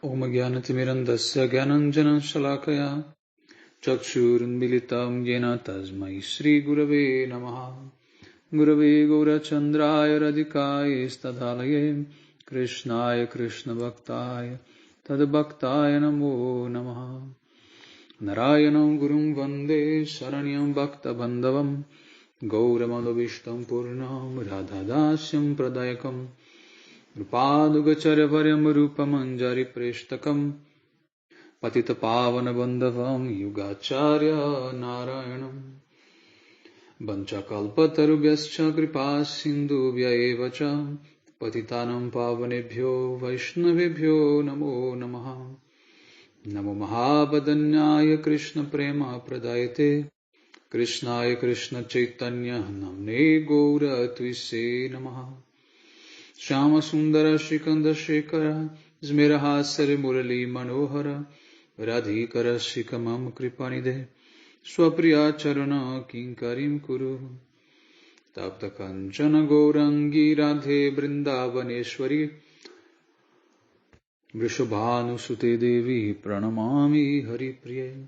Om Gyanathimirantasya Gyananjana Shalakaya Chakshurunmilitam Yena Tasmai Shri Gurave Namaha Gurave Gaurachandraya Radhikaya Stadhalaye Krishnaya Krishna Bhaktaya Tadbhaktaya Namo Namaha Narayanam Gurum Vande Saranyam Bhakta Bandhavam Gauramadavishtam Purnam Radhadasyam Pradayakam Rupadugacharyavaryam Rupamanjari Preshtakam Patita Pavana Bandhavam Yugacharya Narayanam Vanchakalpatarubhyascha Kripa Sindhubhya Evacha Patitanam Pavanebhyo Vaishnavebhyo Namo Namaha Namo Mahabhadanyaya Krishna Prema Pradayate Krishnaya Krishna Chaitanya Namne Gaura Twise Namaha Shama Sundara Shikanda Shekara Zmirahasari Murali Manohara Radhikara Shikamam Kripanide Swapriya Charana Kinkarim Kuru Tapta Kanchana Gourangi Radhe Brindavaneshwari Vrishabhanu Sute Devi Pranamami Hari Priye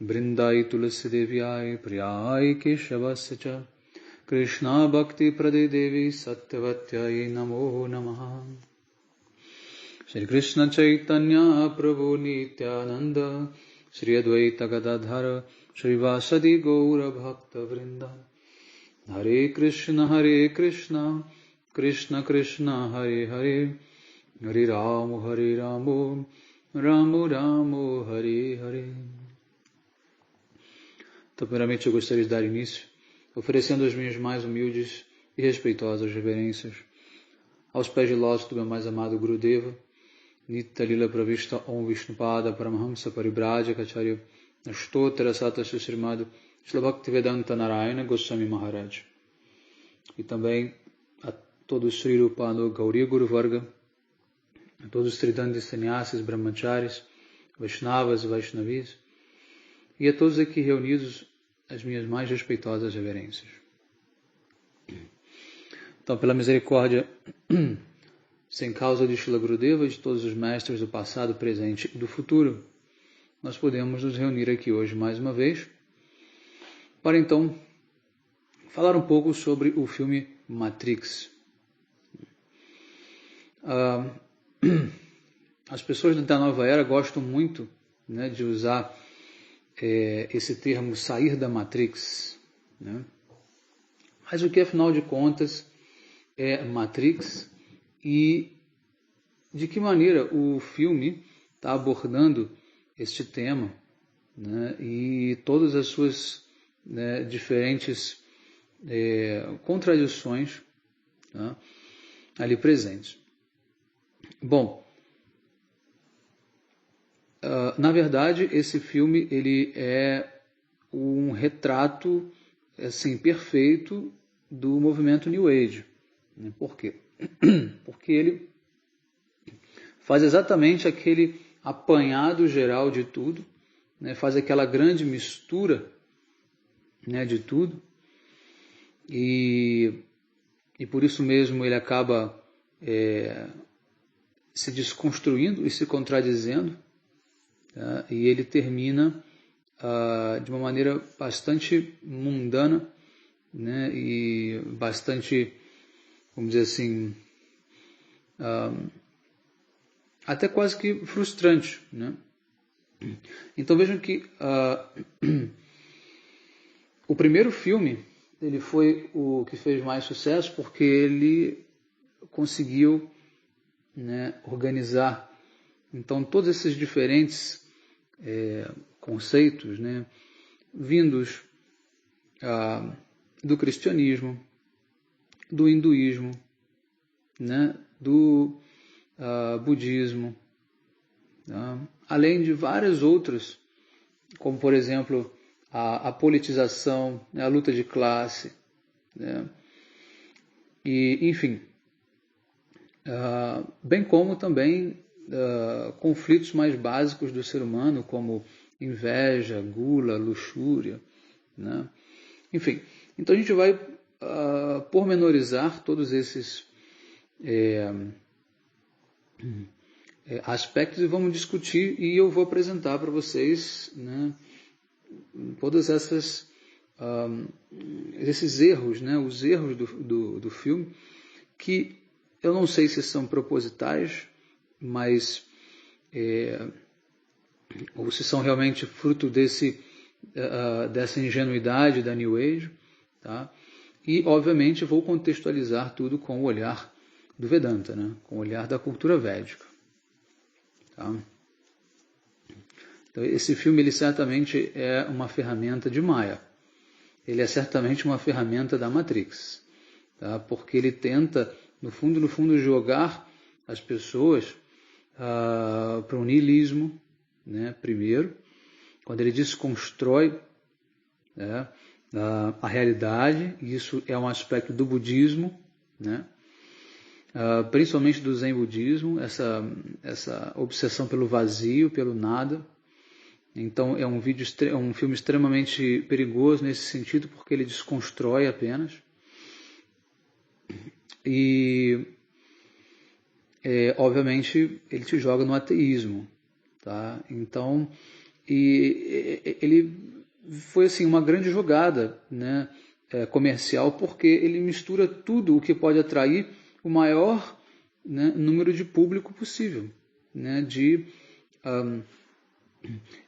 Brindai Tulasi Devyai Priyai Keshavasya Krishna Bhakti Prade Devi Satyavatyai Namo Namaha Shri Krishna Chaitanya Prabhu Nityananda Shri Advaita Gadadhara Shri Vasadi Gaura Bhakta Vrinda Hare Krishna Krishna Krishna Hare Hare Hare Ramo Ramo Ramo Hare Hare. Então, primeiramente, eu gostaria de dar início oferecendo as minhas mais humildes e respeitosas reverências aos pés de lótus do meu mais amado Gurudeva, Nitya Lila Pravishta Om Vishnupada Paramahamsa Paribrajaka Acharya Ashtottara Satasya Srimad Srila Bhaktivedanta Narayana Goswami Maharaj, e também a todos os Sri Rupa Gauri Guru Varga, a todos os Tridandis Sannyasis, Brahmacharis, Vaishnavas e Vaishnavis, e a todos aqui reunidos as minhas mais respeitosas reverências. Então, pela misericórdia sem causa de Srila Gurudeva e de todos os mestres do passado, presente e do futuro, nós podemos nos reunir aqui hoje mais uma vez para então falar um pouco sobre o filme Matrix. As pessoas da nova era gostam muito, né, de usar esse termo sair da Matrix, né? Mas o que afinal de contas é Matrix e de que maneira o filme está abordando este tema, né? E todas as suas, né, diferentes contradições, tá, ali presentes. Bom, na verdade, esse filme ele é um retrato assim, perfeito do movimento New Age. Por quê? Porque ele faz exatamente aquele apanhado geral de tudo, né? Faz aquela grande mistura, né, de tudo, e por isso mesmo ele acaba se desconstruindo e se contradizendo. Tá? E ele termina de uma maneira bastante mundana, né? E bastante, vamos dizer assim, até quase que frustrante, né? Então vejam que o primeiro filme ele foi o que fez mais sucesso porque ele conseguiu, né, organizar então todos esses diferentes conceitos, né, vindos do cristianismo, do hinduísmo, né, do budismo, tá? Além de várias outras, como por exemplo a politização, né, a luta de classe, né, e enfim, bem como também conflitos mais básicos do ser humano, como inveja, gula, luxúria, né? Enfim, então a gente vai pormenorizar todos esses aspectos e vamos discutir, e eu vou apresentar para vocês, né, todas esses erros, né, os erros do filme, que eu não sei se são propositais, mas ou se são realmente fruto dessa ingenuidade da New Age, tá? E, obviamente, vou contextualizar tudo com o olhar do Vedanta, né? Com o olhar da cultura védica. Tá? Então, esse filme ele certamente é uma ferramenta de Maya. Ele é certamente uma ferramenta da Matrix, tá? Porque ele tenta, no fundo, jogar as pessoas para o niilismo, né? Primeiro, quando ele desconstrói, né, a realidade, e isso é um aspecto do budismo, né? Principalmente do Zen budismo, essa obsessão pelo vazio, pelo nada. Então é um filme extremamente perigoso nesse sentido, porque ele desconstrói apenas. E, obviamente, ele te joga no ateísmo. Tá? Então, ele foi assim, uma grande jogada, né, comercial, porque ele mistura tudo o que pode atrair o maior, né, número de público possível. Né,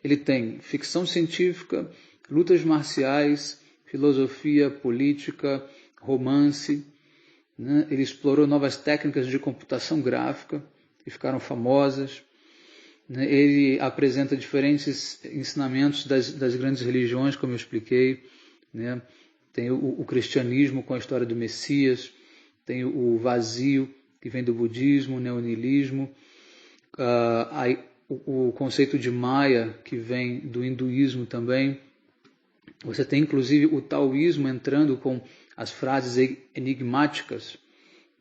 ele tem ficção científica, lutas marciais, filosofia, política, romance. Né, ele explorou novas técnicas de computação gráfica que ficaram famosas. Ele apresenta diferentes ensinamentos das grandes religiões, como eu expliquei. Né? Tem o cristianismo com a história do Messias, tem o vazio, que vem do budismo, o neonihilismo, o conceito de Maya, que vem do hinduísmo também. Você tem, inclusive, o taoísmo entrando com as frases enigmáticas,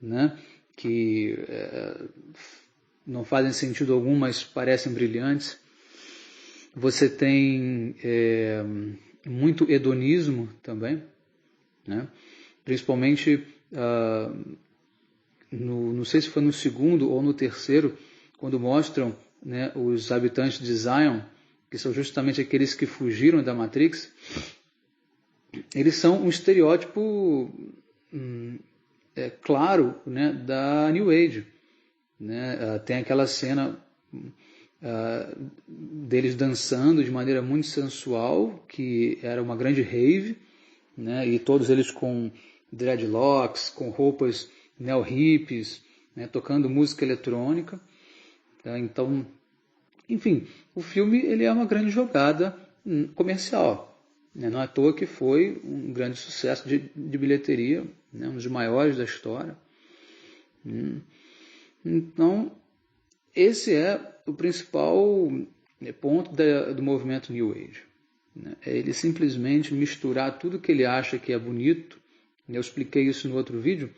né? Que não fazem sentido algum, mas parecem brilhantes. Você tem muito hedonismo também, né? Principalmente, não sei se foi no segundo ou no terceiro, quando mostram, né, os habitantes de Zion, que são justamente aqueles que fugiram da Matrix. Eles são um estereótipo claro, né, da New Age. Né? Tem aquela cena deles dançando de maneira muito sensual, que era uma grande rave, né? E todos eles com dreadlocks, com roupas neo-hippies, né? Tocando música eletrônica. Tá? Então, enfim, o filme ele é uma grande jogada comercial. Né? Não é à toa que foi um grande sucesso de bilheteria, né? Um dos maiores da história. Então, esse é o principal ponto do movimento New Age. É ele simplesmente misturar tudo que ele acha que é bonito. Eu expliquei isso no outro vídeo,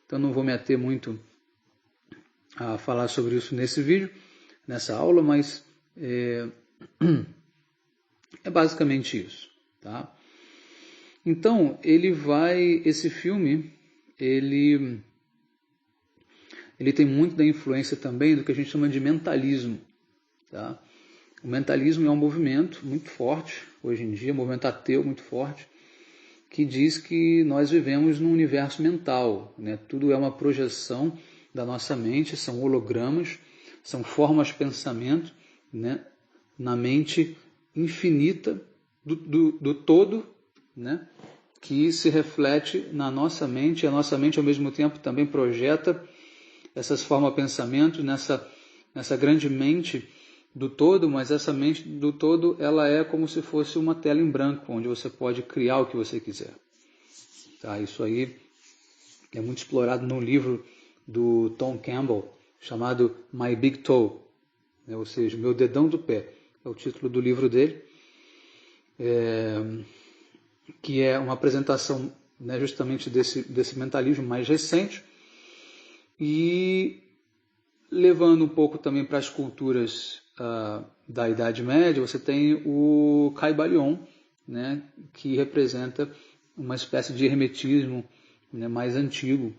então não vou me ater muito a falar sobre isso nesse vídeo, nessa aula, mas é basicamente isso. Tá? Então, esse filme, ele tem muito da influência também do que a gente chama de mentalismo. Tá? O mentalismo é um movimento muito forte, hoje em dia, um movimento ateu muito forte, que diz que nós vivemos num universo mental. Né? Tudo é uma projeção da nossa mente, são hologramas, são formas de pensamento, né? Na mente infinita do todo, né? Que se reflete na nossa mente, e a nossa mente ao mesmo tempo também projeta essas formas de pensamento nessa grande mente do todo, mas essa mente do todo ela é como se fosse uma tela em branco, onde você pode criar o que você quiser. Tá? Isso aí é muito explorado num livro do Tom Campbell, chamado My Big Toe, né? Ou seja, Meu Dedão do Pé, é o título do livro dele, que é uma apresentação, né, justamente desse mentalismo mais recente, e levando um pouco também para as culturas da Idade Média, você tem o Kybalion, né, que representa uma espécie de hermetismo, né, mais antigo,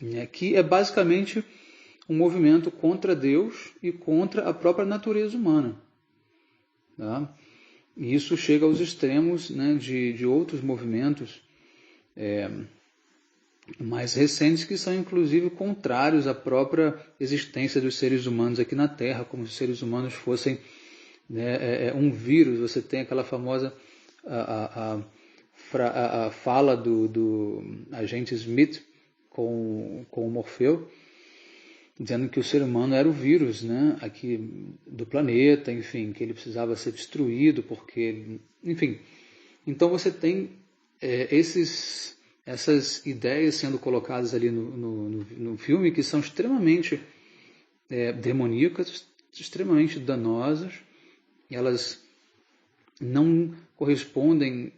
né, que é basicamente um movimento contra Deus e contra a própria natureza humana. Tá? E isso chega aos extremos, né, de outros movimentos mais recentes, que são inclusive contrários à própria existência dos seres humanos aqui na Terra, como se os seres humanos fossem, né, um vírus. Você tem aquela famosa a fala do agente Smith com o Morfeu, dizendo que o ser humano era o vírus, né, aqui do planeta, enfim, que ele precisava ser destruído, porque, enfim. Então você tem essas ideias sendo colocadas ali no filme, que são extremamente demoníacas, extremamente danosas. Elas não correspondem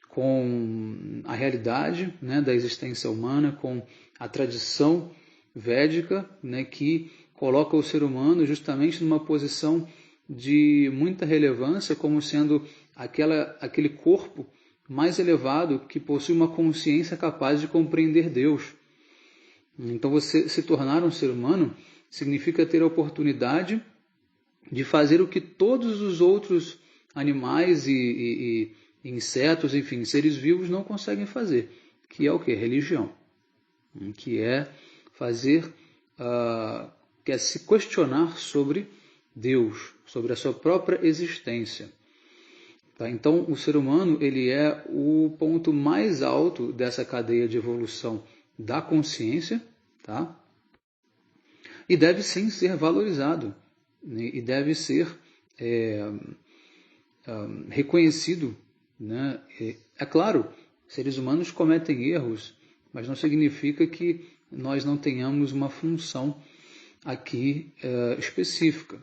com a realidade, né, da existência humana, com a tradição védica, né, que coloca o ser humano justamente numa posição de muita relevância, como sendo aquele corpo mais elevado que possui uma consciência capaz de compreender Deus. Então você se tornar um ser humano significa ter a oportunidade de fazer o que todos os outros animais e insetos, enfim, seres vivos não conseguem fazer, que é o que? Religião. Que é fazer, que é se questionar sobre Deus, sobre a sua própria existência. Tá? Então, o ser humano ele é o ponto mais alto dessa cadeia de evolução da consciência, tá? E deve sim ser valorizado, né? E deve ser reconhecido, né? É claro, seres humanos cometem erros, mas não significa que nós não tenhamos uma função aqui específica.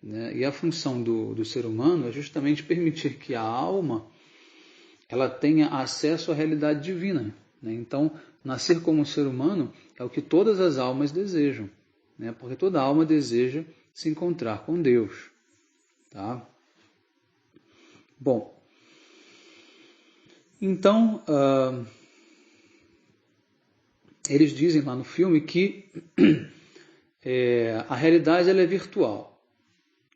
Né? E a função do ser humano é justamente permitir que a alma ela tenha acesso à realidade divina. Né? Então, nascer como ser humano é o que todas as almas desejam, né? Porque toda alma deseja se encontrar com Deus. Tá? Bom, então, eles dizem lá no filme que a realidade ela é virtual.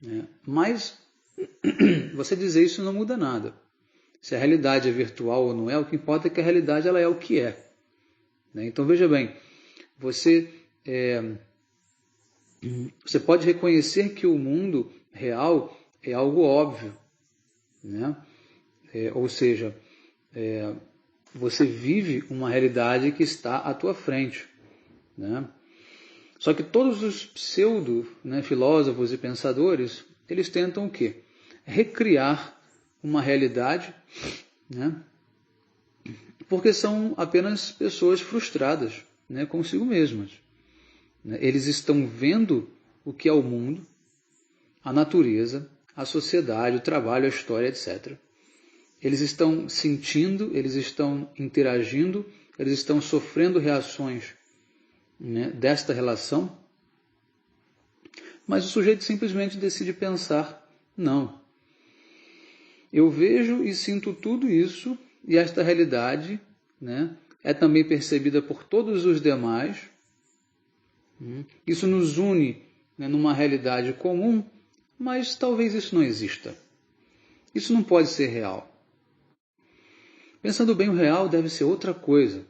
Né? Mas você dizer isso não muda nada. Se a realidade é virtual ou não é, o que importa é que a realidade ela é o que é. Né? Então veja bem, você pode reconhecer que o mundo real é algo óbvio. Né? Ou seja, você vive uma realidade que está à tua frente. Né? Só que todos os pseudo, né, filósofos e pensadores, eles tentam o quê? Recriar uma realidade, né, porque são apenas pessoas frustradas, né, consigo mesmas. Né? Eles estão vendo o que é o mundo, a natureza, a sociedade, o trabalho, a história, etc. Eles estão sentindo, eles estão interagindo, eles estão sofrendo reações, né, desta relação, mas o sujeito simplesmente decide pensar, não, eu vejo e sinto tudo isso, e esta realidade, né, é também percebida por todos os demais. Isso nos une, né, numa realidade comum, mas talvez isso não exista. Isso não pode ser real. Pensando bem, o real deve ser outra coisa,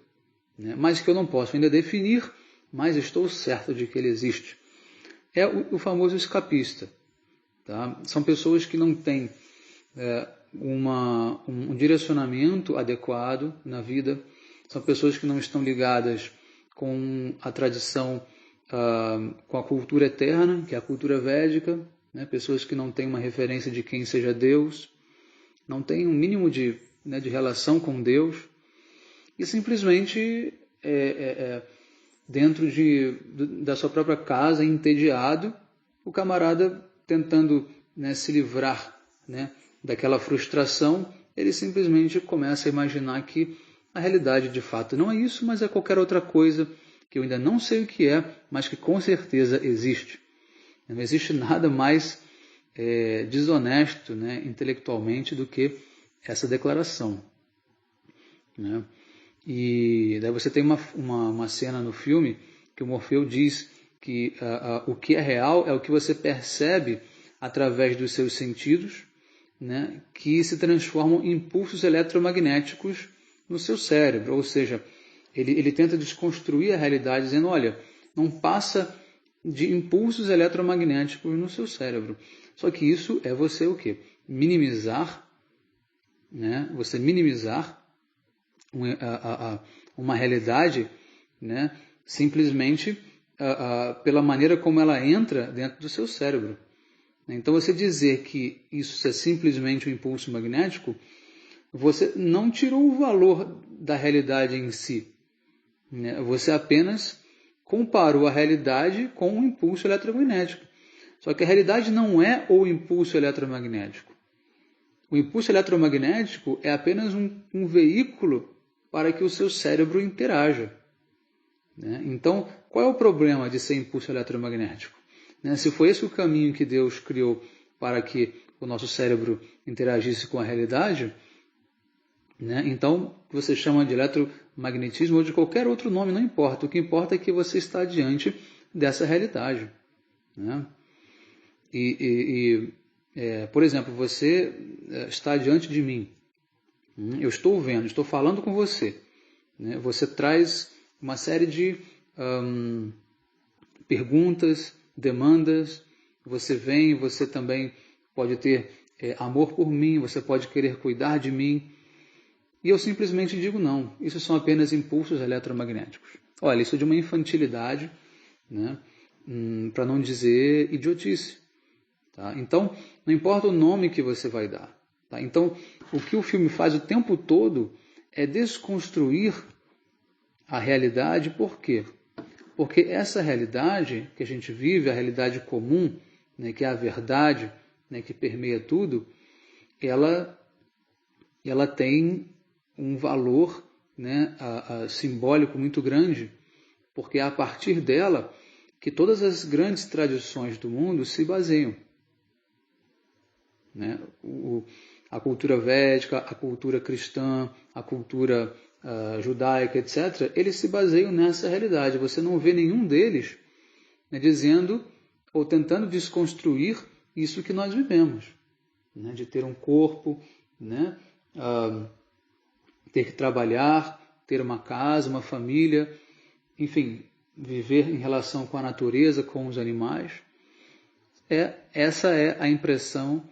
né, mas que eu não posso ainda definir, mas estou certo de que ele existe. É o famoso escapista. Tá? São pessoas que não têm um direcionamento adequado na vida, são pessoas que não estão ligadas com a tradição, com a cultura eterna, que é a cultura védica, né? Pessoas que não têm uma referência de quem seja Deus, não têm um mínimo de relação com Deus, e simplesmente dentro da sua própria casa, entediado, o camarada tentando, né, se livrar, né, daquela frustração, ele simplesmente começa a imaginar que a realidade de fato não é isso, mas é qualquer outra coisa que eu ainda não sei o que é, mas que com certeza existe. Não existe nada mais desonesto, né, intelectualmente do que essa declaração. Né? E daí você tem uma cena no filme que o Morfeu diz que o que é real é o que você percebe através dos seus sentidos, né, que se transformam em impulsos eletromagnéticos no seu cérebro. Ou seja, ele tenta desconstruir a realidade dizendo, olha, não passa de impulsos eletromagnéticos no seu cérebro. Só que isso é você o quê? Minimizar, né? Você minimizar uma realidade, né? Simplesmente pela maneira como ela entra dentro do seu cérebro. Então, você dizer que isso é simplesmente um impulso magnético, você não tirou o valor da realidade em si, né? Você apenas comparou a realidade com um impulso eletromagnético. Só que a realidade não é o impulso eletromagnético. O impulso eletromagnético é apenas um veículo para que o seu cérebro interaja, né? Então, qual é o problema de ser impulso eletromagnético? Se foi esse o caminho que Deus criou para que o nosso cérebro interagisse com a realidade, né? Então, você chama de eletromagnetismo ou de qualquer outro nome, não importa. O que importa é que você está diante dessa realidade, né? Por exemplo, você está diante de mim. Eu estou vendo, estou falando com você, né? Você traz uma série de perguntas, demandas. Você vem, você também pode ter amor por mim, você pode querer cuidar de mim. E eu simplesmente digo não. Isso são apenas impulsos eletromagnéticos. Olha, isso é de uma infantilidade, né? Para não dizer idiotice. Tá? Então, não importa o nome que você vai dar. Tá? Então, o que o filme faz o tempo todo é desconstruir a realidade. Por quê? Porque essa realidade que a gente vive, a realidade comum, né, que é a verdade, né, que permeia tudo, ela tem um valor, né, simbólico muito grande, porque é a partir dela que todas as grandes tradições do mundo se baseiam, né? A cultura védica, a cultura cristã, a cultura judaica, etc., eles se baseiam nessa realidade. Você não vê nenhum deles, né, dizendo ou tentando desconstruir isso que nós vivemos, né, de ter um corpo, né, ter que trabalhar, ter uma casa, uma família, enfim, viver em relação com a natureza, com os animais. Essa é a impressão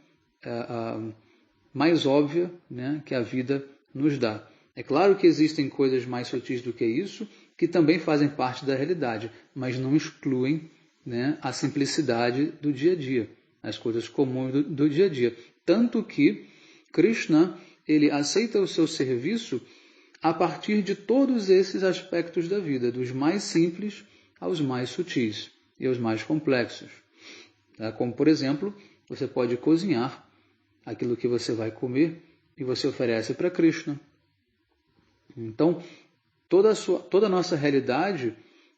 mais óbvia, né, que a vida nos dá. É claro que existem coisas mais sutis do que isso, que também fazem parte da realidade, mas não excluem, né, a simplicidade do dia a dia, as coisas comuns do dia a dia. Tanto que Krishna, ele aceita o seu serviço a partir de todos esses aspectos da vida, dos mais simples aos mais sutis e aos mais complexos. Como, por exemplo, você pode cozinhar aquilo que você vai comer e você oferece para Krishna. Então, toda a nossa realidade,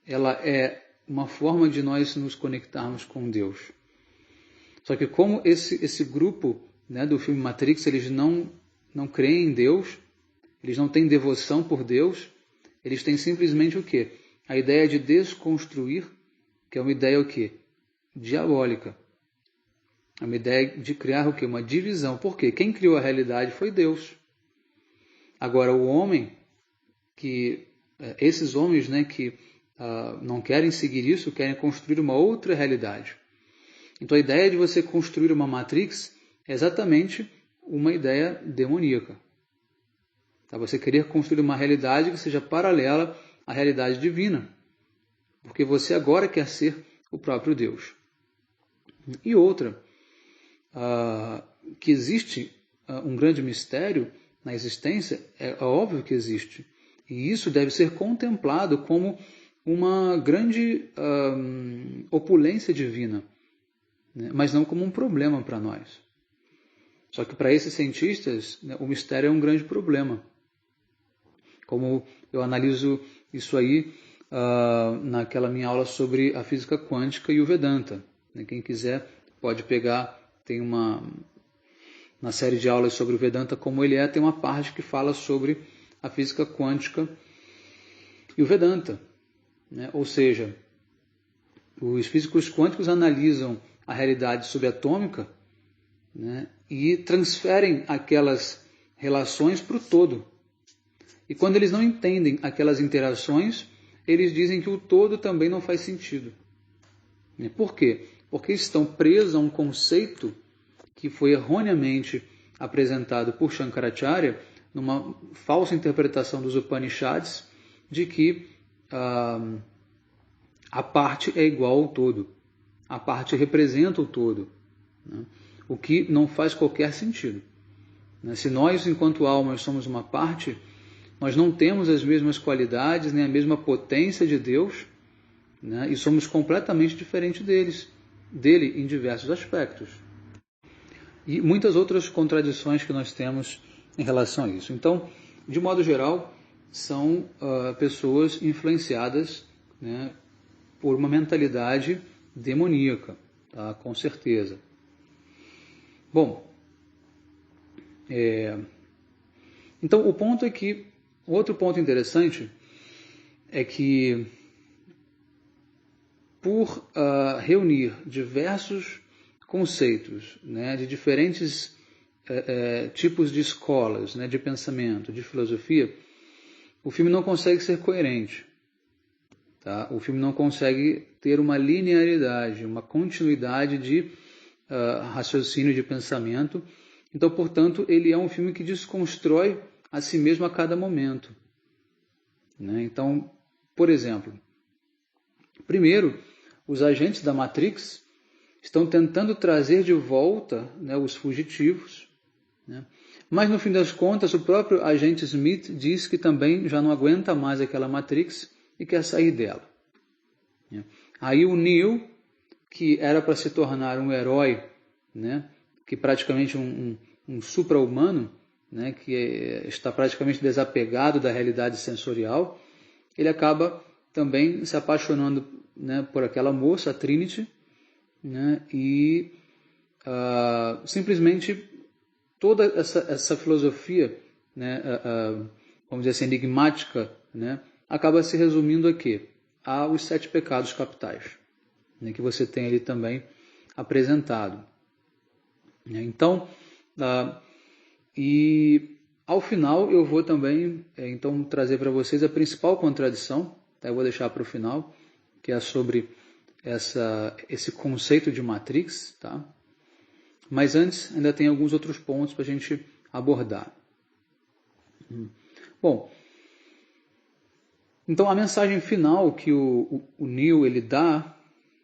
ela é uma forma de nós nos conectarmos com Deus. Só que como esse grupo, né, do filme Matrix, eles não creem em Deus, eles não têm devoção por Deus, eles têm simplesmente o quê? A ideia de desconstruir, que é uma ideia o quê? Diabólica. É uma ideia de criar o quê? Uma divisão. Por quê? Quem criou a realidade foi Deus. Agora, o homem, esses homens, né, que não querem seguir isso, querem construir uma outra realidade. Então, a ideia de você construir uma Matrix é exatamente uma ideia demoníaca. Tá? Você querer construir uma realidade que seja paralela à realidade divina. Porque você agora quer ser o próprio Deus. E outra, que existe um grande mistério na existência, é óbvio que existe. E isso deve ser contemplado como uma grande opulência divina, né? Mas não como um problema para nós. Só que para esses cientistas, né, o mistério é um grande problema. Como eu analiso isso aí naquela minha aula sobre a física quântica e o Vedanta. Quem quiser pode pegar, tem na série de aulas sobre o Vedanta como ele é, tem uma parte que fala sobre a física quântica e o Vedanta. né? Ou seja, os físicos quânticos analisam a realidade subatômica, né, e transferem aquelas relações para o todo. E quando eles não entendem aquelas interações, eles dizem que o todo também não faz sentido. Por quê? Porque estão presos a um conceito que foi erroneamente apresentado por Shankaracharya, numa falsa interpretação dos Upanishads, de que a parte é igual ao todo. A parte representa o todo, né? O que não faz qualquer sentido. Se nós, enquanto almas, somos uma parte, nós não temos as mesmas qualidades, nem a mesma potência de Deus, né? E somos completamente diferentes dele em diversos aspectos. E muitas outras contradições que nós temos em relação a isso. Então, de modo geral, são pessoas influenciadas, né, por uma mentalidade demoníaca, tá? Com certeza. Bom, então o ponto é que, outro ponto interessante é que por reunir diversos conceitos, né, de diferentes tipos de escolas, né, de pensamento, de filosofia, o filme não consegue ser coerente. Tá? O filme não consegue ter uma linearidade, uma continuidade de raciocínio, de pensamento. Então, portanto, ele é um filme que desconstrói a si mesmo a cada momento. Né? Então, por exemplo, primeiro, os agentes da Matrix estão tentando trazer de volta, né, os fugitivos, né? Mas, no fim das contas, o próprio agente Smith diz que também já não aguenta mais aquela Matrix e quer sair dela. Aí o Neo, que era para se tornar um herói, né, que praticamente um supra-humano, né, que está praticamente desapegado da realidade sensorial, ele acaba também se apaixonando, né, por aquela moça, a Trinity, né, e simplesmente toda essa filosofia, né, vamos dizer assim, enigmática, né, acaba se resumindo a quê? Aos 7 pecados capitais, né, que você tem ali também apresentado. Então, e ao final eu vou também então trazer para vocês a principal contradição, tá? Eu vou deixar para o final, que é sobre esse conceito de Matrix, tá? Mas antes ainda tem alguns outros pontos para a gente abordar. Bom, então a mensagem final que o Neo ele dá,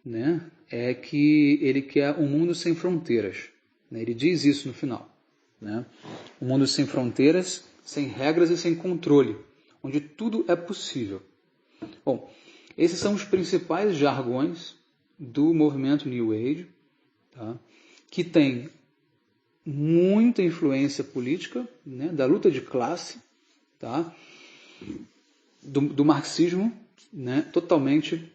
né, é que ele quer um mundo sem fronteiras. Né? Ele diz isso no final. Né? Um mundo sem fronteiras, sem regras e sem controle, onde tudo é possível. Bom, esses são os principais jargões do movimento New Age, tá? Que tem muita influência política, né? Da luta de classe, tá? Do marxismo, né? Totalmente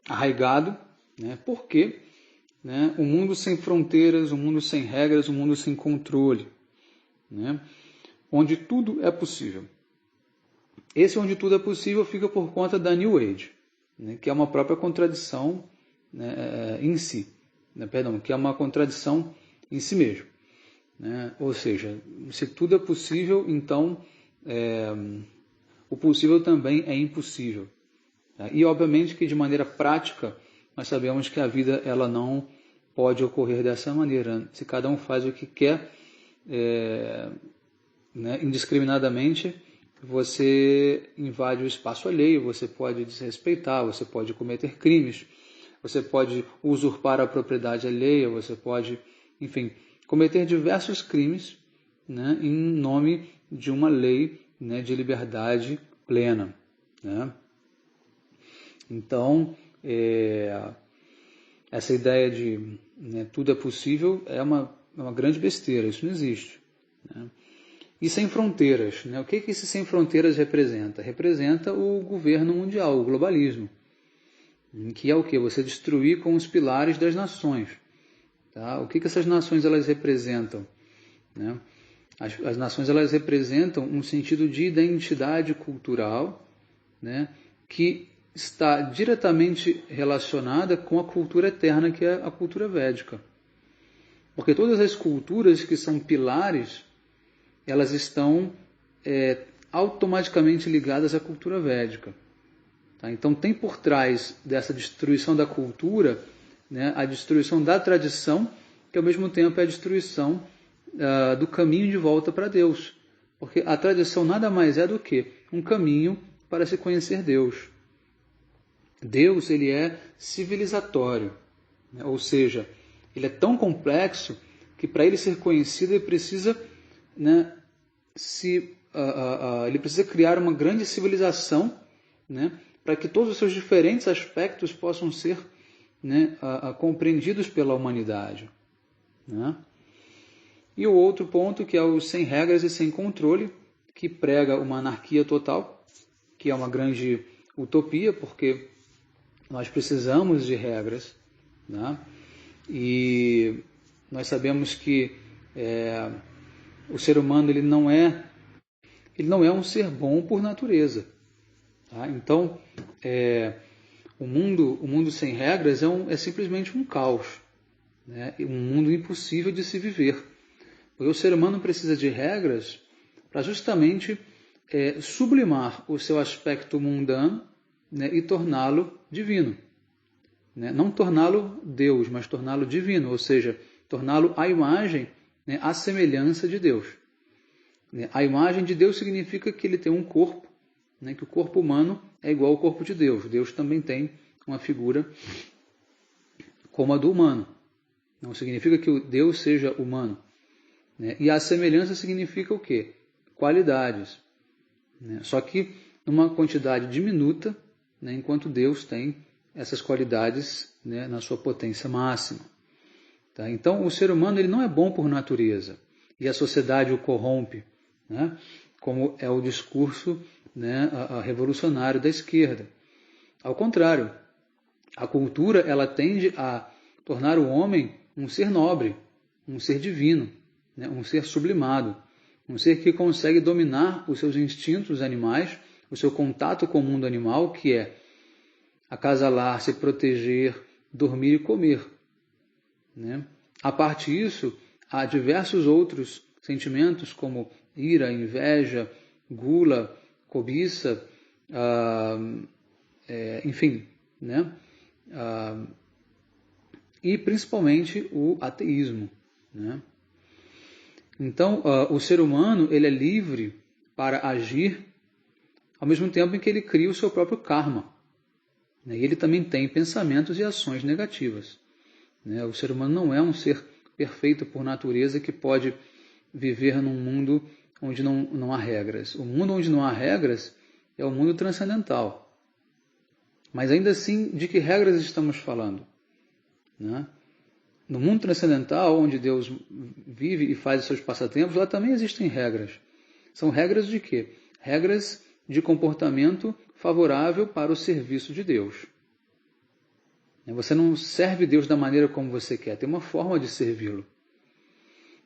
arraigado, né? Porque, né, um mundo sem fronteiras, um mundo sem regras, um mundo sem controle, né, onde tudo é possível. Esse onde tudo é possível fica por conta da New Age, né, que é uma própria contradição, né, em si, né, que é uma contradição em si mesmo. Né, ou seja, se tudo é possível, então o possível também é impossível. Tá? E obviamente que de maneira prática nós sabemos que a vida ela não pode ocorrer dessa maneira. Se cada um faz o que quer, né, indiscriminadamente, você invade o espaço alheio, você pode desrespeitar, você pode cometer crimes, você pode usurpar a propriedade alheia, você pode, enfim, cometer diversos crimes, né, em nome de uma lei, né, de liberdade plena. Né? Então, essa ideia de, né, tudo é possível é uma grande besteira, isso não existe. Né? E sem fronteiras, né? O que esse sem fronteiras representa? Representa o governo mundial, o globalismo, que é o quê? Você destruir com os pilares das nações. Tá? O que essas nações elas representam? Né? As nações elas representam um sentido de identidade cultural, né, que está diretamente relacionada com a cultura eterna, que é a cultura védica. Porque todas as culturas que são pilares, elas estão automaticamente ligadas à cultura védica. Tá? Então tem por trás dessa destruição da cultura, né, a destruição da tradição, que ao mesmo tempo é a destruição do caminho de volta para Deus. Porque a tradição nada mais é do que um caminho para se conhecer Deus. Deus, ele é civilizatório, né? Ou seja, ele é tão complexo que para ele ser conhecido ele precisa, né, ele precisa criar uma grande civilização, né, para que todos os seus diferentes aspectos possam ser, né, compreendidos pela humanidade. Né? E o outro ponto, que é o sem regras e sem controle, que prega uma anarquia total, que é uma grande utopia, porque nós precisamos de regras, né? E nós sabemos que o ser humano ele não é um ser bom por natureza. Tá? Então, o mundo sem regras é simplesmente um caos, né? Um mundo impossível de se viver. Porque o ser humano precisa de regras para justamente sublimar o seu aspecto mundano, né, e torná-lo divino. Né? Não torná-lo Deus, mas torná-lo divino, ou seja, torná-lo à imagem, né, à semelhança de Deus. Né? A imagem de Deus significa que ele tem um corpo, né, que o corpo humano é igual ao corpo de Deus. Deus também tem uma figura como a do humano. Não significa que o Deus seja humano. Né? E a semelhança significa o quê? Qualidades. Né? Só que numa quantidade diminuta, né, enquanto Deus tem essas qualidades, né, na sua potência máxima. Tá? Então, o ser humano ele não é bom por natureza, e a sociedade o corrompe, né, como é o discurso, né, revolucionário da esquerda. Ao contrário, a cultura ela tende a tornar o homem um ser nobre, um ser divino, né, um ser sublimado, um ser que consegue dominar os seus instintos animais, o seu contato com o mundo animal, que é acasalar, se proteger, dormir e comer. Né? A parte disso, há diversos outros sentimentos, como ira, inveja, gula, cobiça, enfim, né? E principalmente o ateísmo. Né? Então, o ser humano ele é livre para agir ao mesmo tempo em que ele cria o seu próprio karma. Né? E ele também tem pensamentos e ações negativas. Né? O ser humano não é um ser perfeito por natureza que pode viver num mundo onde não há regras. O mundo onde não há regras é o mundo transcendental. Mas ainda assim, de que regras estamos falando? Né? No mundo transcendental, onde Deus vive e faz os seus passatempos, lá também existem regras. São regras de quê? Regras de comportamento favorável para o serviço de Deus. Você não serve Deus da maneira como você quer, tem uma forma de servi-lo.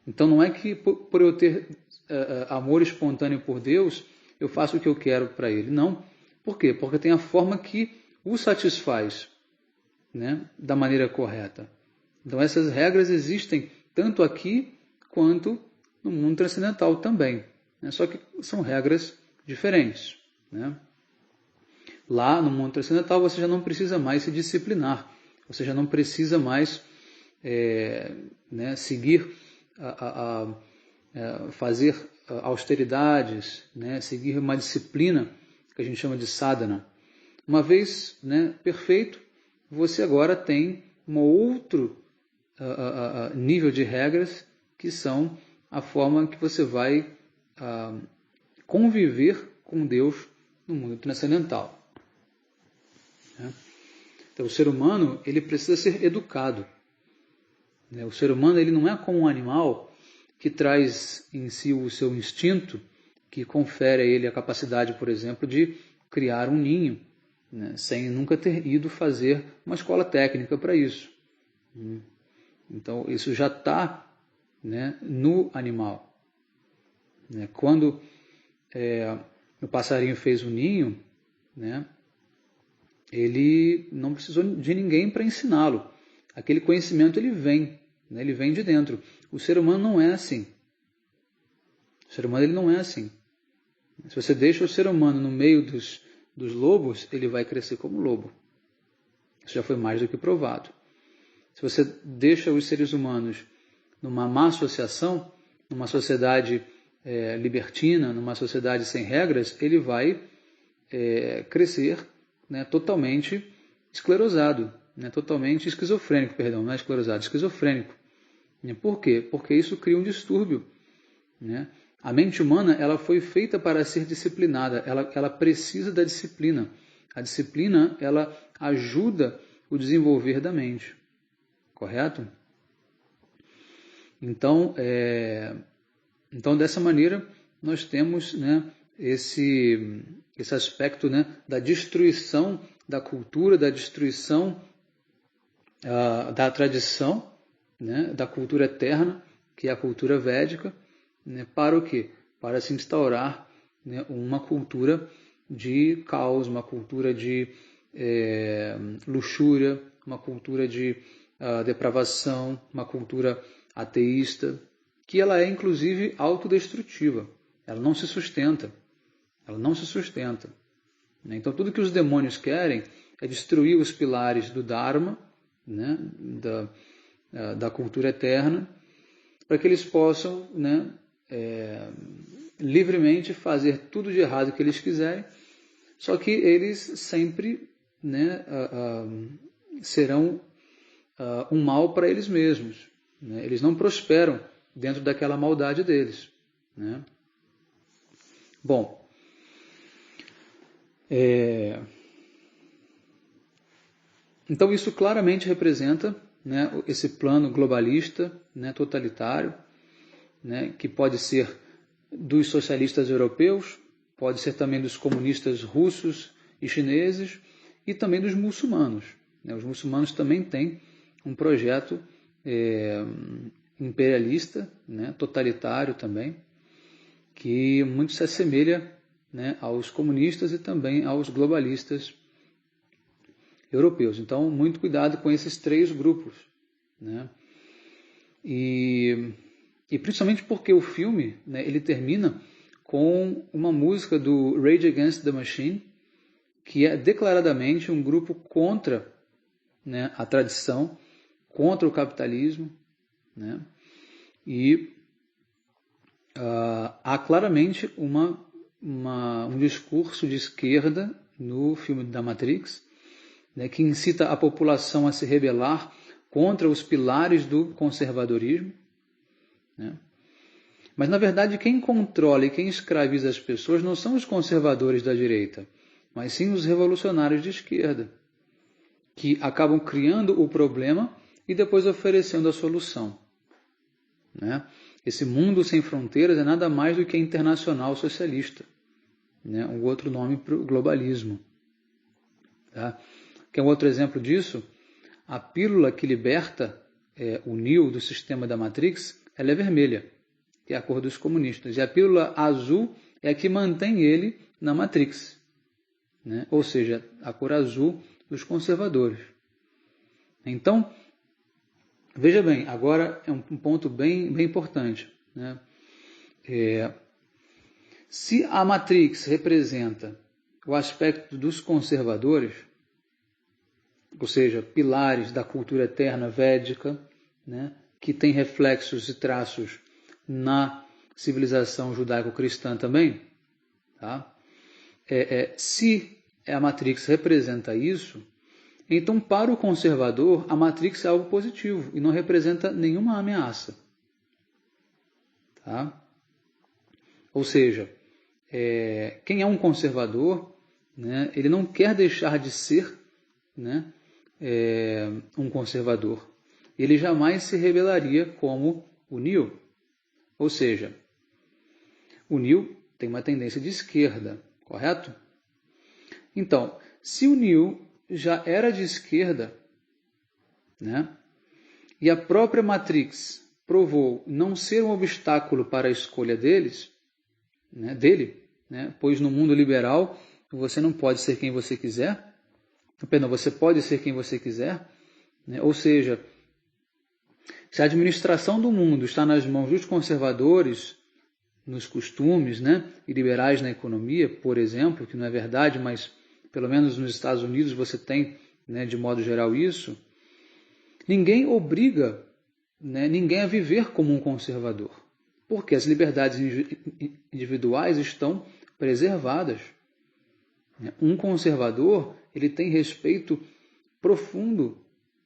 Então não é que por eu ter amor espontâneo por Deus, eu faço o que eu quero para Ele. Não. Por quê? Porque tem a forma que o satisfaz, né, da maneira correta. Então essas regras existem tanto aqui quanto no mundo transcendental também. Né? Só que são regras diferentes. Né? Lá no mundo transcendental você já não precisa mais se disciplinar. Você já não precisa mais seguir, fazer austeridades, né? Seguir uma disciplina que a gente chama de sadhana. Uma vez, né, perfeito, você agora tem um outro nível de regras que são a forma que você vai conviver com Deus no mundo transcendental. Né? Então, o ser humano ele precisa ser educado. Né? O ser humano ele não é como um animal que traz em si o seu instinto, que confere a ele a capacidade, por exemplo, de criar um ninho, né? Sem nunca ter ido fazer uma escola técnica para isso. Então, isso já está, né, no animal. né? Quando o passarinho fez o ninho, né, ele não precisou de ninguém para ensiná-lo. Aquele conhecimento ele vem, né, ele vem de dentro. O ser humano não é assim. O ser humano ele não é assim. Se você deixa o ser humano no meio dos lobos, ele vai crescer como lobo. Isso já foi mais do que provado. Se você deixa os seres humanos numa má associação, numa sociedade libertina, numa sociedade sem regras, ele vai crescer, né, totalmente esclerosado, né, totalmente esquizofrênico, perdão, não é esclerosado, esquizofrênico. Por quê? Porque isso cria um distúrbio, né? A mente humana ela foi feita para ser disciplinada, ela precisa da disciplina. A disciplina ela ajuda o desenvolver da mente, correto? Então, dessa maneira, nós temos, né, esse aspecto, né, da destruição da cultura, da destruição da tradição, né, da cultura eterna, que é a cultura védica, né, para o quê? Para se instaurar, né, uma cultura de caos, uma cultura de luxúria, uma cultura de depravação, uma cultura ateísta, que ela é inclusive autodestrutiva, ela não se sustenta, Então tudo que os demônios querem é destruir os pilares do Dharma, né, da cultura eterna, para que eles possam, né, livremente fazer tudo de errado que eles quiserem, só que eles sempre, né, serão um mal para eles mesmos, né? Eles não prosperam dentro daquela maldade deles, né? Bom, então isso claramente representa, né, esse plano globalista, né, totalitário, né, que pode ser dos socialistas europeus, pode ser também dos comunistas russos e chineses e também dos muçulmanos, né? Os muçulmanos também têm um projeto imperialista, né, totalitário também, que muito se assemelha, né, aos comunistas e também aos globalistas europeus. Então, muito cuidado com esses três grupos, né? E principalmente porque o filme, né, ele termina com uma música do Rage Against the Machine, que é declaradamente um grupo contra, né, a tradição, contra o capitalismo, né? E há claramente um discurso de esquerda no filme da Matrix, né, que incita a população a se rebelar contra os pilares do conservadorismo, né? Mas, na verdade, quem controla e quem escraviza as pessoas não são os conservadores da direita, mas sim os revolucionários de esquerda, que acabam criando o problema e depois oferecendo a solução, né? Esse mundo sem fronteiras é nada mais do que a internacional socialista, né? Um outro nome para o globalismo. Tá? Quer um outro exemplo disso? A pílula que liberta o Neo do sistema da Matrix, ela é vermelha, que é a cor dos comunistas. E a pílula azul é a que mantém ele na Matrix, né? Ou seja, a cor azul dos conservadores. Então, veja bem, agora é um ponto bem importante, né? Se a Matrix representa o aspecto dos conservadores, ou seja, pilares da cultura eterna védica, né, que tem reflexos e traços na civilização judaico-cristã também, tá? Se a Matrix representa isso, então para o conservador a Matrix é algo positivo e não representa nenhuma ameaça, tá? Ou seja, quem é um conservador, né, ele não quer deixar de ser, né, um conservador. Ele jamais se rebelaria como o Neo. Ou seja, o Neo tem uma tendência de esquerda, correto? Então, se o Neo já era de esquerda, né, e a própria Matrix provou não ser um obstáculo para a escolha deles, né, dele, né, pois no mundo liberal você não pode ser quem você quiser, perdão, você pode ser quem você quiser, né, ou seja, se a administração do mundo está nas mãos dos conservadores, nos costumes, né, e liberais na economia, por exemplo, que não é verdade, mas pelo menos nos Estados Unidos você tem, né, de modo geral isso, ninguém obriga, né, ninguém a viver como um conservador, porque as liberdades individuais estão preservadas. Um conservador, ele tem respeito profundo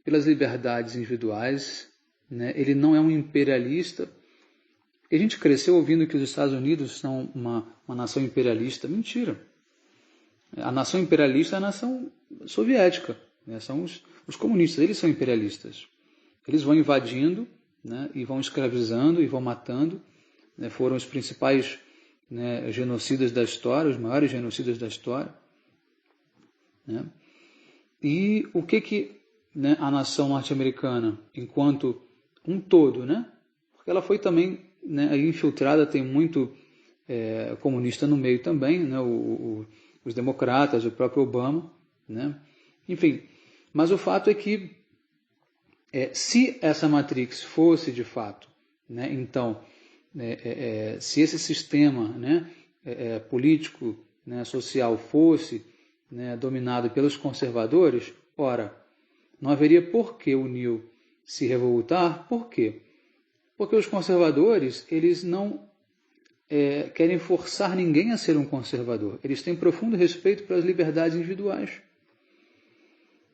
pelas liberdades individuais, né? Ele não é um imperialista. A gente cresceu ouvindo que os Estados Unidos são uma nação imperialista. Mentira. A nação imperialista é a nação soviética, né? São os comunistas, eles são imperialistas. Eles vão invadindo, né? E vão escravizando e vão matando. Né? Foram os principais, né, genocidas da história, os maiores genocidas da história. Né? E o que né, a nação norte-americana, enquanto um todo, né? Porque ela foi também, né, infiltrada, tem muito comunista no meio também, né? Os democratas, o próprio Obama, né? Enfim, mas o fato é que se essa Matrix fosse de fato, né, então, se esse sistema, né, político, né, social fosse, né, dominado pelos conservadores, ora, não haveria por que o Neo se revoltar. Por quê? Porque os conservadores, eles não querem forçar ninguém a ser um conservador. Eles têm profundo respeito pelas liberdades individuais.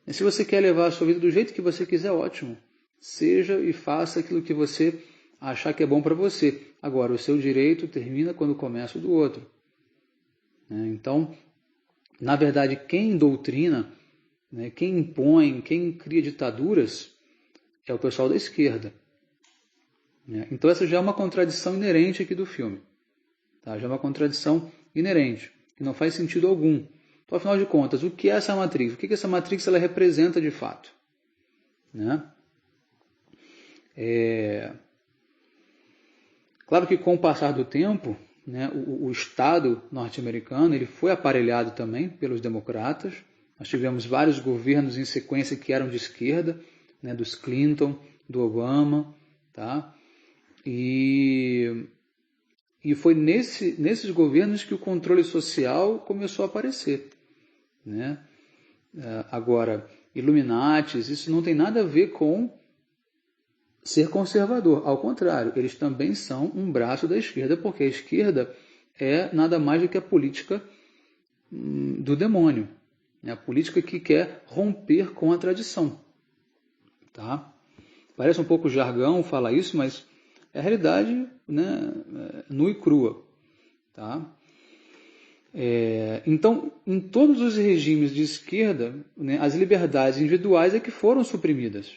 E se você quer levar a sua vida do jeito que você quiser, ótimo. Seja e faça aquilo que você achar que é bom para você. Agora, o seu direito termina quando começa o do outro. Então, na verdade, quem doutrina, né, quem impõe, quem cria ditaduras, é o pessoal da esquerda. Então essa já é uma contradição inerente aqui do filme. Tá? Já é uma contradição inerente, que não faz sentido algum. Então, afinal de contas, o que é essa Matrix? O que essa Matrix ela representa de fato? Né? Claro que com o passar do tempo, né, o Estado norte-americano ele foi aparelhado também pelos democratas. Nós tivemos vários governos em sequência que eram de esquerda, né, dos Clinton, do Obama, tá? E foi nesses governos que o controle social começou a aparecer. Né? Agora, Illuminatis, isso não tem nada a ver com ser conservador. Ao contrário, eles também são um braço da esquerda, porque a esquerda é nada mais do que a política do demônio. Né? A política que quer romper com a tradição. Tá? Parece um pouco jargão falar isso, mas é a realidade, né, nua e crua. Tá? Então, em todos os regimes de esquerda, né, as liberdades individuais é que foram suprimidas.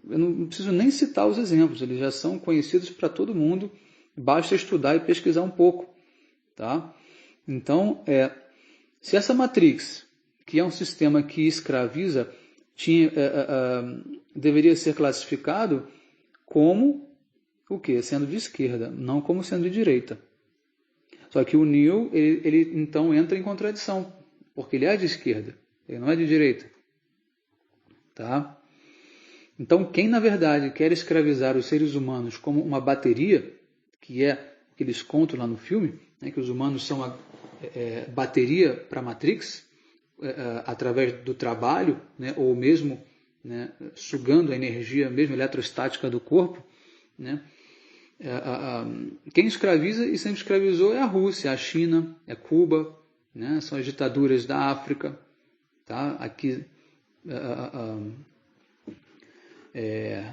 Eu não preciso nem citar os exemplos, eles já são conhecidos para todo mundo, basta estudar e pesquisar um pouco. Tá? Então, se essa Matrix, que é um sistema que escraviza, deveria ser classificado como o quê? Sendo de esquerda, não como sendo de direita. Só que o Neo, ele então entra em contradição, porque ele é de esquerda, ele não é de direita. Tá? Então, quem na verdade quer escravizar os seres humanos como uma bateria, que é o que eles contam lá no filme, né, que os humanos são a bateria para a Matrix, através do trabalho, né, ou mesmo, né, sugando a energia mesmo eletrostática do corpo, né, quem escraviza e sempre escravizou é a Rússia, a China, é Cuba, né, são as ditaduras da África, tá? Aqui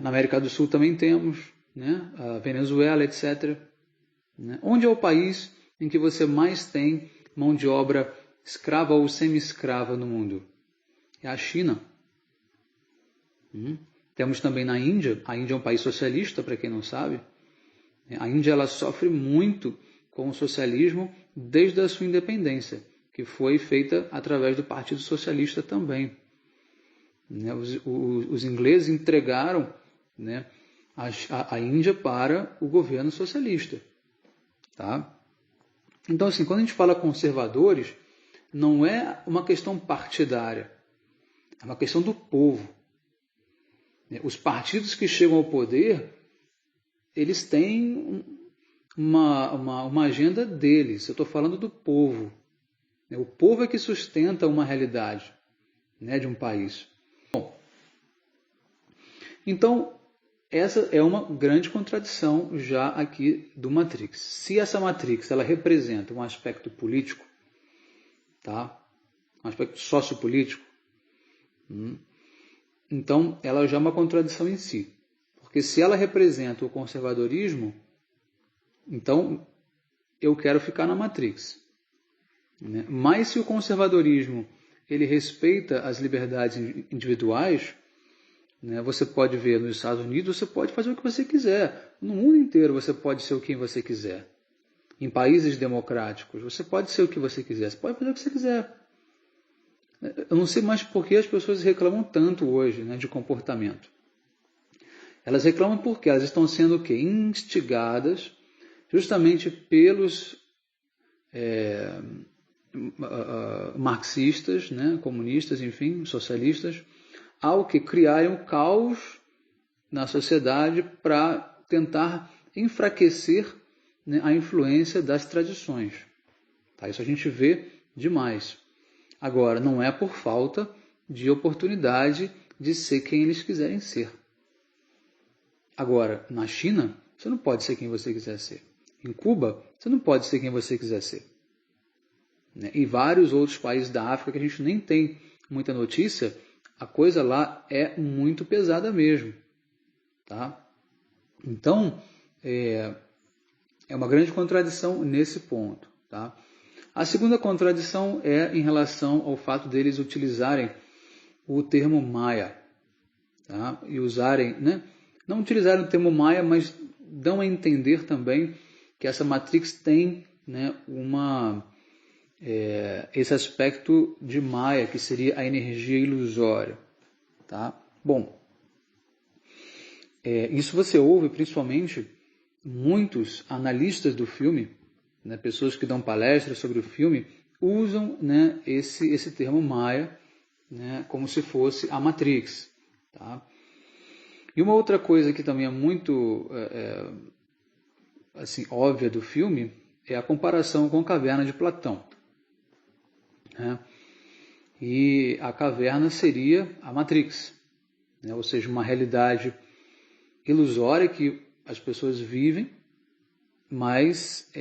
na América do Sul também temos, né, a Venezuela, etc. Né? Onde é o país em que você mais tem mão de obra escrava ou semi-escrava no mundo? É a China. Temos também na Índia. A Índia é um país socialista, para quem não sabe. A Índia ela sofre muito com o socialismo desde a sua independência, que foi feita através do Partido Socialista também. Os ingleses entregaram, né, a Índia para o governo socialista. Tá? Então, assim, quando a gente fala conservadores, não é uma questão partidária, é uma questão do povo. Os partidos que chegam ao poder, eles têm uma agenda deles. Eu estou falando do povo. O povo é que sustenta uma realidade, né, de um país. Bom, então, essa é uma grande contradição já aqui do Matrix. Se essa Matrix ela representa um aspecto político, tá? Um aspecto sociopolítico, então ela já é uma contradição em si. Porque se ela representa o conservadorismo, então eu quero ficar na Matrix. Né? Mas se o conservadorismo ele respeita as liberdades individuais, né, você pode ver nos Estados Unidos, você pode fazer o que você quiser. No mundo inteiro você pode ser quem você quiser. Em países democráticos, você pode ser o que você quiser. Você pode fazer o que você quiser. Eu não sei mais por que as pessoas reclamam tanto hoje, né, de comportamento. Elas reclamam porque elas estão sendo o quê? Instigadas justamente pelos marxistas, né, comunistas, enfim, socialistas, ao que criarem um caos na sociedade para tentar enfraquecer, né, a influência das tradições. Tá? Isso a gente vê demais. Agora, não é por falta de oportunidade de ser quem eles quiserem ser. Agora, na China, você não pode ser quem você quiser ser. Em Cuba, você não pode ser quem você quiser ser. Em vários outros países da África que a gente nem tem muita notícia, a coisa lá é muito pesada mesmo. Tá? Então, é uma grande contradição nesse ponto. Tá? A segunda contradição é em relação ao fato deles utilizarem o termo Maia. Tá? E usarem, né? Não utilizarem o termo Maia, mas dão a entender também que essa Matrix tem, né, esse aspecto de Maia, que seria a energia ilusória. Tá? Bom, isso você ouve principalmente muitos analistas do filme, né, pessoas que dão palestras sobre o filme, usam, né, esse termo Maia, né, como se fosse a Matrix. Tá? E uma outra coisa que também é muito assim, óbvia do filme é a comparação com a caverna de Platão. Né? E a caverna seria a Matrix, né? Ou seja, uma realidade ilusória que as pessoas vivem, mas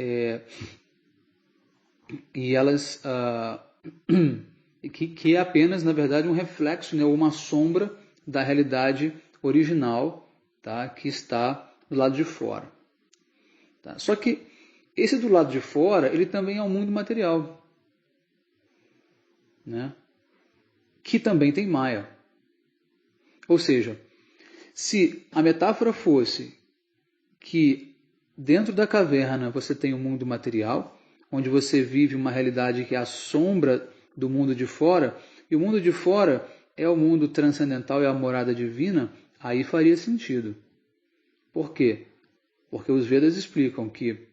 e elas que é apenas, na verdade, um reflexo, né, ou uma sombra da realidade original, tá, que está do lado de fora. Tá? Só que esse do lado de fora, ele também é um mundo material, né, que também tem Maia. Ou seja, se a metáfora fosse que dentro da caverna você tem um mundo material, onde você vive uma realidade que é a sombra do mundo de fora, e o mundo de fora é o mundo transcendental e a morada divina, aí faria sentido. Por quê? Porque os Vedas explicam que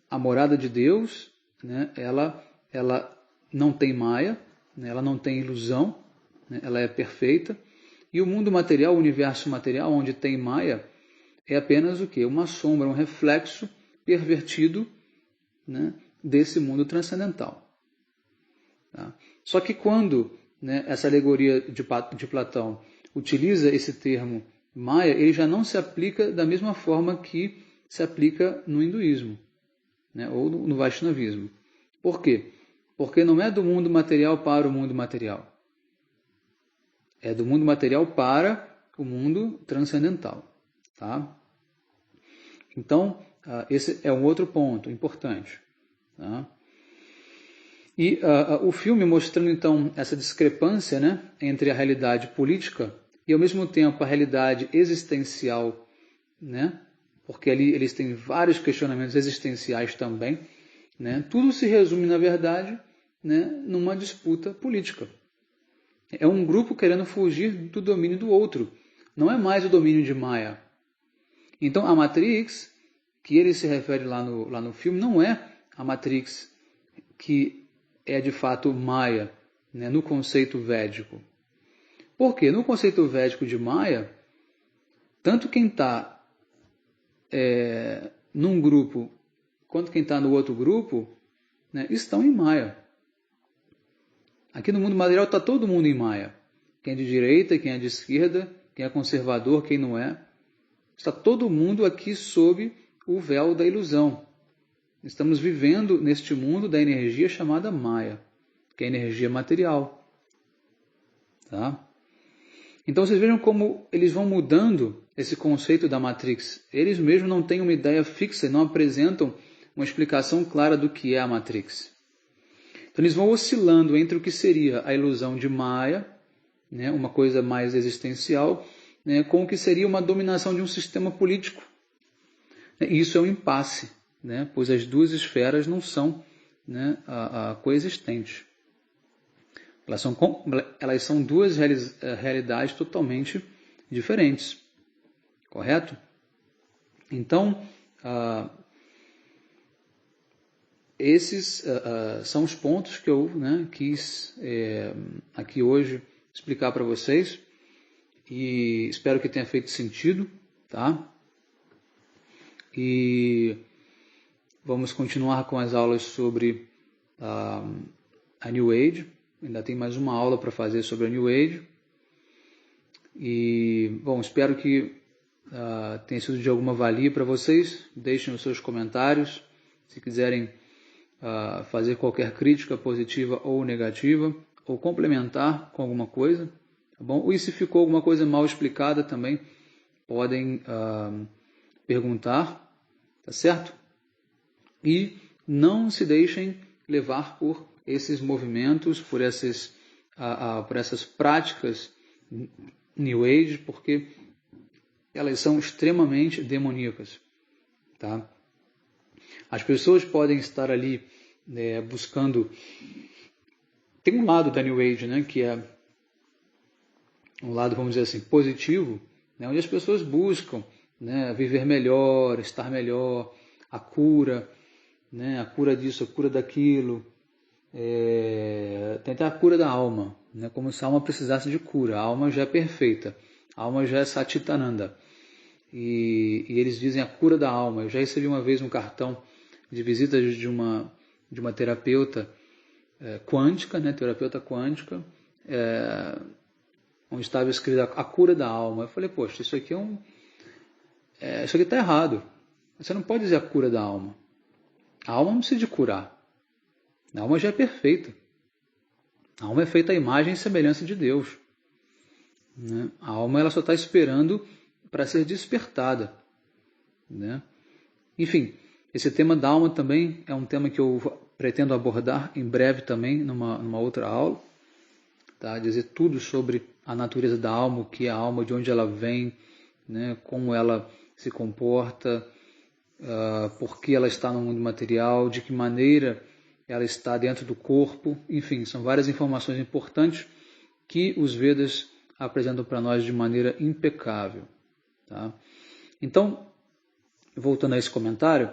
a morada de Deus, né, ela não tem maia, né, ela não tem ilusão, né, ela é perfeita. E o mundo material, o universo material, onde tem maia, é apenas o quê? Uma sombra, um reflexo pervertido, né, desse mundo transcendental. Tá? Só que quando, né, essa alegoria de Platão utiliza esse termo Maia, ele já não se aplica da mesma forma que se aplica no hinduísmo, né, ou no Vaishnavismo. Por quê? Porque não é do mundo material para o mundo material. É do mundo material para o mundo transcendental. Tá? Então, esse é um outro ponto importante. Tá? E o filme mostrando, então, essa discrepância, né, entre a realidade política e, ao mesmo tempo, a realidade existencial, né, porque ali eles têm vários questionamentos existenciais também, né, tudo se resume, na verdade, né, numa disputa política. É um grupo querendo fugir do domínio do outro. Não é mais o domínio de Maia. Então, a Matrix que ele se refere lá no filme não é a Matrix que é de fato Maya, né, no conceito védico. Por quê? No conceito védico de Maya, tanto quem está num grupo quanto quem está no outro grupo, né, estão em Maya. Aqui no mundo material está todo mundo em Maya. Quem é de direita, quem é de esquerda, quem é conservador, quem não é. Está todo mundo aqui sob o véu da ilusão. Estamos vivendo neste mundo da energia chamada Maya, que é a energia material. Tá? Então vocês vejam como eles vão mudando esse conceito da Matrix. Eles mesmos não têm uma ideia fixa e não apresentam uma explicação clara do que é a Matrix. Então eles vão oscilando entre o que seria a ilusão de Maya, né, uma coisa mais existencial, né, com o que seria uma dominação de um sistema político. E isso é um impasse, né, pois as duas esferas não são, né, coexistentes. Elas são duas realidades totalmente diferentes. Correto? Então, esses são os pontos que eu, né, quis aqui hoje explicar para vocês e espero que tenha feito sentido, tá? E vamos continuar com as aulas sobre a New Age. Ainda tem mais uma aula para fazer sobre a New Age. E, bom, espero que tenha sido de alguma valia para vocês. Deixem os seus comentários. Se quiserem fazer qualquer crítica positiva ou negativa, ou complementar com alguma coisa, tá bom? E se ficou alguma coisa mal explicada também, podem perguntar, tá certo? E não se deixem levar por esses movimentos, por essas práticas New Age, porque elas são extremamente demoníacas. Tá? As pessoas podem estar ali buscando... Tem um lado da New Age, né, que é um lado, vamos dizer assim, positivo, né, onde as pessoas buscam, né, viver melhor, estar melhor, a cura, né, a cura disso, a cura daquilo, tentar a cura da alma, né, como se a alma precisasse de cura. A alma já é perfeita, a alma já é Satitananda. E eles dizem a cura da alma. Eu já recebi uma vez um cartão de visita de uma terapeuta quântica, né, terapeuta quântica, onde estava escrito a cura da alma. Eu falei, poxa, isso aqui isso aqui está errado. Você não pode dizer a cura da alma. A alma não precisa de curar. A alma já é perfeita. A alma é feita à imagem e semelhança de Deus. Né? A alma ela só está esperando para ser despertada. Né? Enfim, esse tema da alma também é um tema que eu pretendo abordar em breve também, numa outra aula. Tá? Dizer tudo sobre a natureza da alma, o que é a alma, de onde ela vem, né? Como ela se comporta, por que ela está no mundo material, de que maneira ela está dentro do corpo. Enfim, são várias informações importantes que os Vedas apresentam para nós de maneira impecável. Tá? Então, voltando a esse comentário,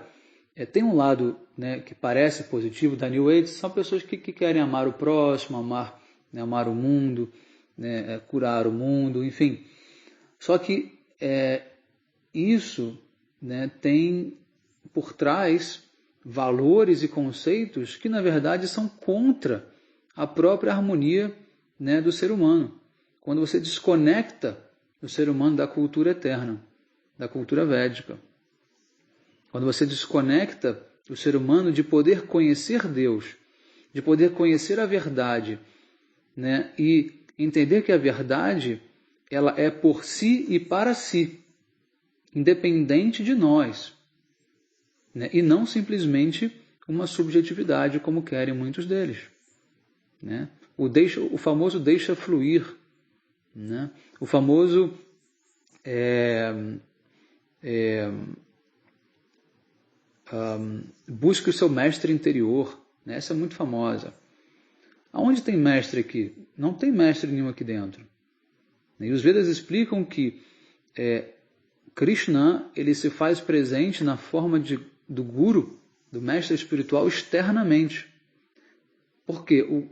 tem um lado, né, que parece positivo da New Age, são pessoas que querem amar o próximo, amar o mundo, né, curar o mundo, enfim. Só que isso, né, tem por trás valores e conceitos que, na verdade, são contra a própria harmonia, né, do ser humano. Quando você desconecta o ser humano da cultura eterna, da cultura védica. Quando você desconecta o ser humano de poder conhecer Deus, de poder conhecer a verdade, né, e entender que a verdade ela é por si e para si, independente de nós, né, e não simplesmente uma subjetividade como querem muitos deles. Né? O famoso deixa fluir, né? O famoso busque o seu mestre interior, né? Essa é muito famosa. Aonde tem mestre aqui? Não tem mestre nenhum aqui dentro. E os Vedas explicam que Krishna, ele se faz presente na forma do Guru, do mestre espiritual, externamente. Porque o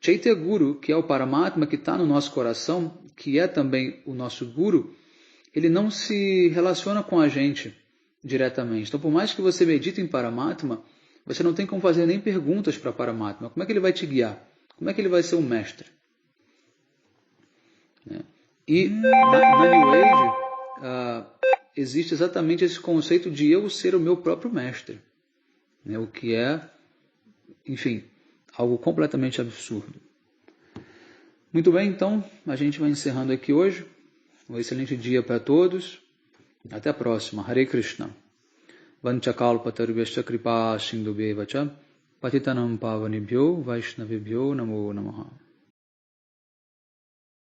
Chaitya Guru, que é o Paramatma, que está no nosso coração, que é também o nosso Guru, ele não se relaciona com a gente diretamente. Então, por mais que você medite em Paramatma, você não tem como fazer nem perguntas para Paramatma. Como é que ele vai te guiar? Como é que ele vai ser um mestre? E na New Age, existe exatamente esse conceito de eu ser o meu próprio mestre. O que é, enfim, algo completamente absurdo. Muito bem, então, a gente vai encerrando aqui hoje. Um excelente dia para todos. Até a próxima. Hare Krishna. Vanchakalpatarvyascha kripa sindhubheva cha patitanam pavanebhyo vaishnavebhyo namo namaha.